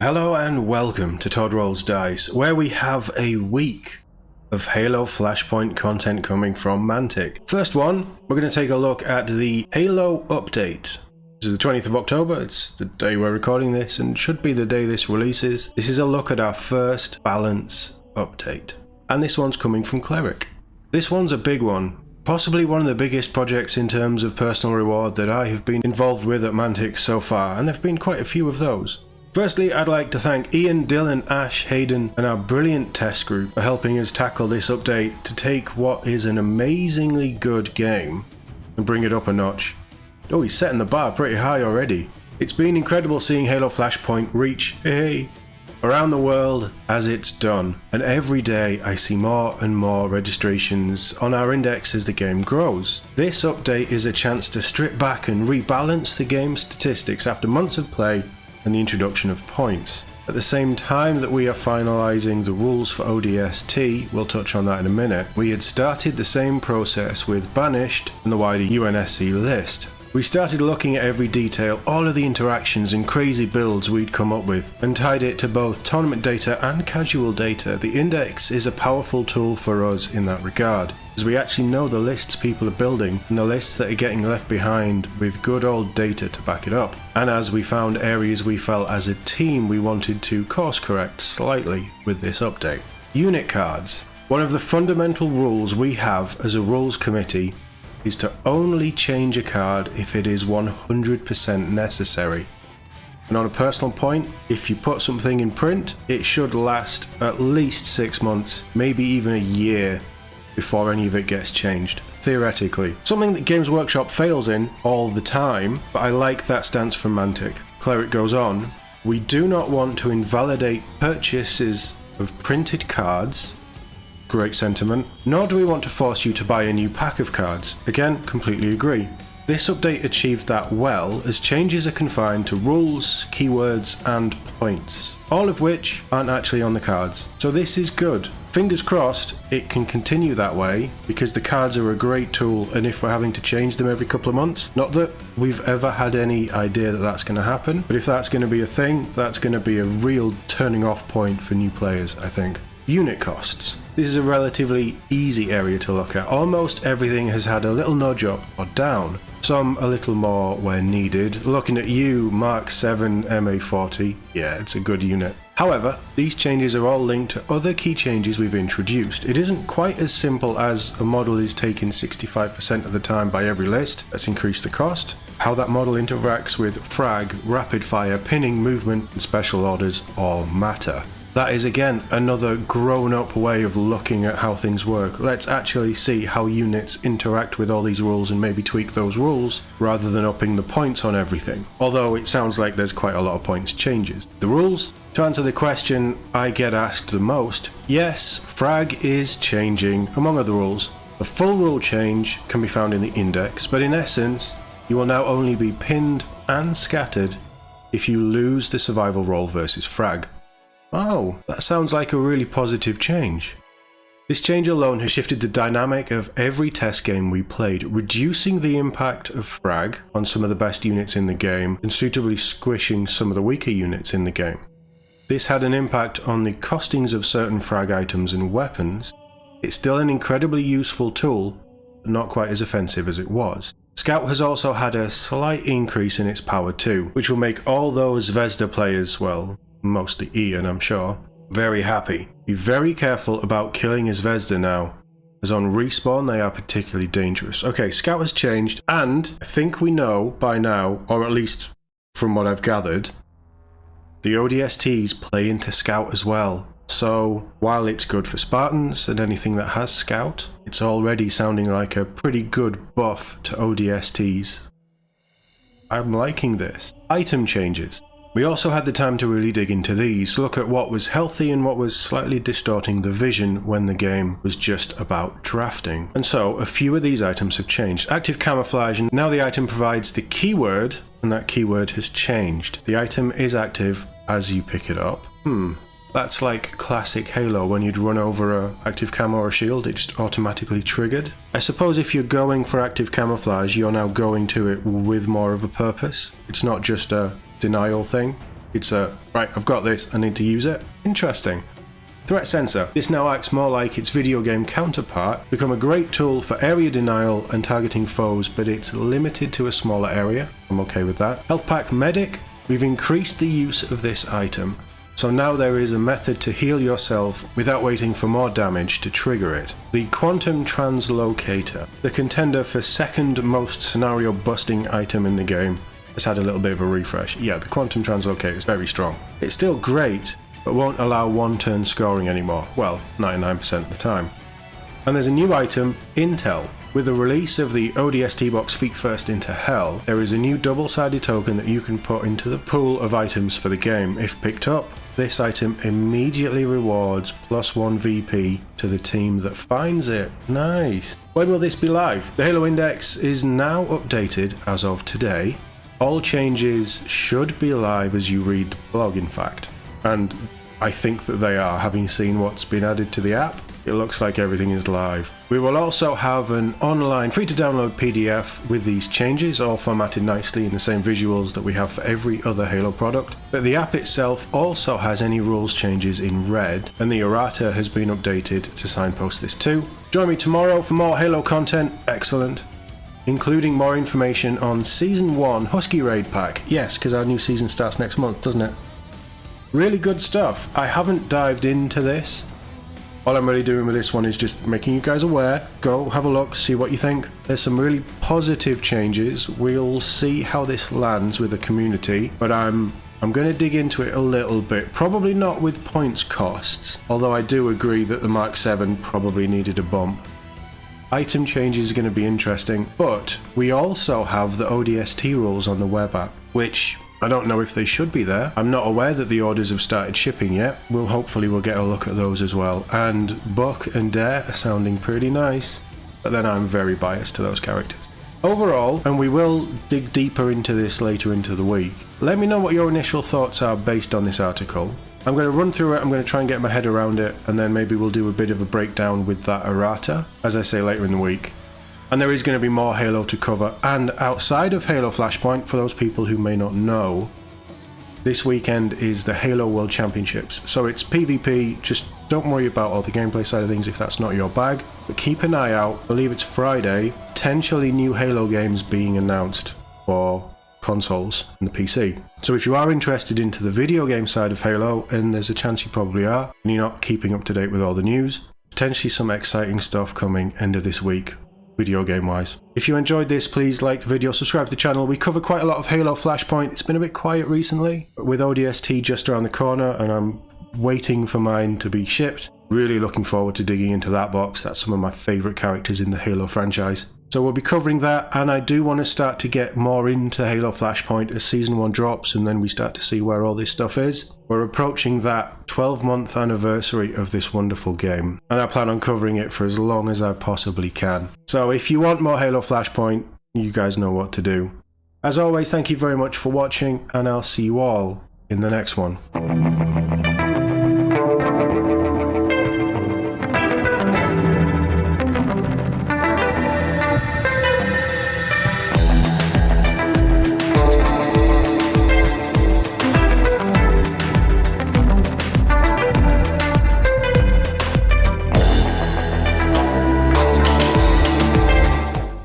Hello and welcome to Todd Rolls Dice, where we have a week of Halo Flashpoint content coming from Mantic. First one, we're going to take a look at the Halo update. This is the 20th of October, it's the day we're recording this and should be the day this releases. This is a look at our first balance update. And this one's coming from Cleric. This one's a big one. Possibly one of the biggest projects in terms of personal reward that I have been involved with at Mantic so far, and there have been quite a few of those. Firstly, I'd like to thank Ian, Dylan, Ash, Hayden and our brilliant test group for helping us tackle this update to take what is an amazingly good game and bring it up a notch. Oh, he's setting the bar pretty high already. It's been incredible seeing Halo Flashpoint reach, around the world as it's done, and every day I see more and more registrations on our index as the game grows. This update is a chance to strip back and rebalance the game's statistics after months of play and the introduction of points. At the same time that we are finalising the rules for ODST, we'll touch on that in a minute, we had started the same process with Banished and the wider UNSC list. We started looking at every detail, all of the interactions and crazy builds we'd come up with, and tied it to both tournament data and casual data. The index is a powerful tool for us in that regard, as we actually know the lists people are building and the lists that are getting left behind with good old data to back it up. And as we found areas we felt as a team we wanted to course correct slightly with this update. Unit cards. One of the fundamental rules we have as a rules committee is to only change a card if it is 100% necessary. And on a personal point, if you put something in print, it should last at least 6 months, maybe even a year before any of it gets changed, theoretically. Something that Games Workshop fails in all the time, but I like that stance from Mantic. Cleric goes on, we do not want to invalidate purchases of printed cards. Great sentiment. Nor do we want to force you to buy a new pack of cards. Again, completely agree. This update achieved that well, as changes are confined to rules, keywords and points, all of which aren't actually on the cards. So this is good. Fingers crossed it can continue that way, because the cards are a great tool, and if we're having to change them every couple of months, not that we've ever had any idea that that's going to happen, but if that's going to be a thing, that's going to be a real turning off point for new players, I think. Unit costs. This is a relatively easy area to look at. Almost everything has had a little nudge up or down, some a little more where needed. Looking at you, Mark 7 MA40, yeah, it's a good unit. However, these changes are all linked to other key changes we've introduced. It isn't quite as simple as a model is taken 65% of the time by every list. Let's increase the cost. How that model interacts with frag, rapid fire, pinning, movement and special orders all matter. That is again another grown-up way of looking at how things work. Let's actually see how units interact with all these rules and maybe tweak those rules rather than upping the points on everything. Although it sounds like there's quite a lot of points changes. The rules? To answer the question I get asked the most, yes, frag is changing among other rules. The full rule change can be found in the index, but in essence, you will now only be pinned and scattered if you lose the survival roll versus frag. Oh, that sounds like a really positive change. This change alone has shifted the dynamic of every test game we played, reducing the impact of frag on some of the best units in the game and suitably squishing some of the weaker units in the game. This had an impact on the costings of certain frag items and weapons. It's still an incredibly useful tool, but not quite as offensive as it was. Scout has also had a slight increase in its power too, which will make all those Zvezda players, well, mostly Ian I'm sure, very happy. Be very careful about killing a Zvezda now, as on respawn they are particularly dangerous. Okay, Scout has changed, and I think we know by now, or at least from what I've gathered, the ODSTs play into Scout as well. So while it's good for Spartans and anything that has Scout, it's already sounding like a pretty good buff to ODSTs. I'm liking this. Item changes. We also had the time to really dig into these, look at what was healthy and what was slightly distorting the vision when the game was just about drafting. And so a few of these items have changed. Active camouflage, and now the item provides the keyword, and that keyword has changed. The item is active as you pick it up. That's like classic Halo, when you'd run over a active camo or a shield, it just automatically triggered. I suppose if you're going for active camouflage, you're now going to it with more of a purpose. It's not just a denial thing. It's right, I've got this, I need to use it. Interesting. Threat sensor. This now acts more like its video game counterpart, become a great tool for area denial and targeting foes, but it's limited to a smaller area. I'm okay with that. Health pack medic. We've increased the use of this item, so now there is a method to heal yourself without waiting for more damage to trigger it. The quantum translocator, the contender for second most scenario busting item in the game, has had a little bit of a refresh. Yeah, the quantum translocator is very strong. It's still great, but won't allow one-turn scoring anymore. Well, 99% of the time. And there's a new item, Intel. With the release of the ODST box Feet First into Hell, there is a new double-sided token that you can put into the pool of items for the game. If picked up, this item immediately rewards +1 VP to the team that finds it. Nice. When will this be live? The Halo Index is now updated as of today. All changes should be live as you read the blog, in fact. And I think that they are, having seen what's been added to the app. It looks like everything is live. We will also have an online free to download PDF with these changes, all formatted nicely in the same visuals that we have for every other Halo product. But the app itself also has any rules changes in red, and the errata has been updated to signpost this too. Join me tomorrow for more Halo content, excellent, including more information on Season 1 Husky Raid Pack. Yes, because our new season starts next month, doesn't it? Really good stuff. I haven't dived into this. All I'm really doing with this one is just making you guys aware. Go have a look, see what you think. There's some really positive changes. We'll see how this lands with the community, but I'm going to dig into it a little bit. Probably not with points costs, although I do agree that the Mark 7 probably needed a bump. Item changes are going to be interesting, but we also have the ODST rules on the web app, which I don't know if they should be there. I'm not aware that the orders have started shipping yet. Hopefully we'll get a look at those as well. And Buck and Dare are sounding pretty nice, but then I'm very biased to those characters. Overall, and we will dig deeper into this later into the week, let me know what your initial thoughts are based on this article. I'm going to run through it, I'm going to try and get my head around it, and then maybe we'll do a bit of a breakdown with that errata, as I say later in the week. And there is going to be more Halo to cover, and outside of Halo Flashpoint, for those people who may not know, this weekend is the Halo World Championships. So it's PvP, just don't worry about all the gameplay side of things if that's not your bag, but keep an eye out. I believe it's Friday, potentially new Halo games being announced for consoles and the PC. So if you are interested into the video game side of Halo, and there's a chance you probably are, and you're not keeping up to date with all the news, potentially some exciting stuff coming end of this week, video game wise. If you enjoyed this, please like the video, subscribe to the channel. We cover quite a lot of Halo Flashpoint. It's been a bit quiet recently, with ODST just around the corner, and I'm waiting for mine to be shipped. Really looking forward to digging into that box. That's some of my favourite characters in the Halo franchise. So we'll be covering that, and I do want to start to get more into Halo Flashpoint as Season 1 drops, and then we start to see where all this stuff is. We're approaching that 12-month anniversary of this wonderful game, and I plan on covering it for as long as I possibly can. So if you want more Halo Flashpoint, you guys know what to do. As always, thank you very much for watching, and I'll see you all in the next one.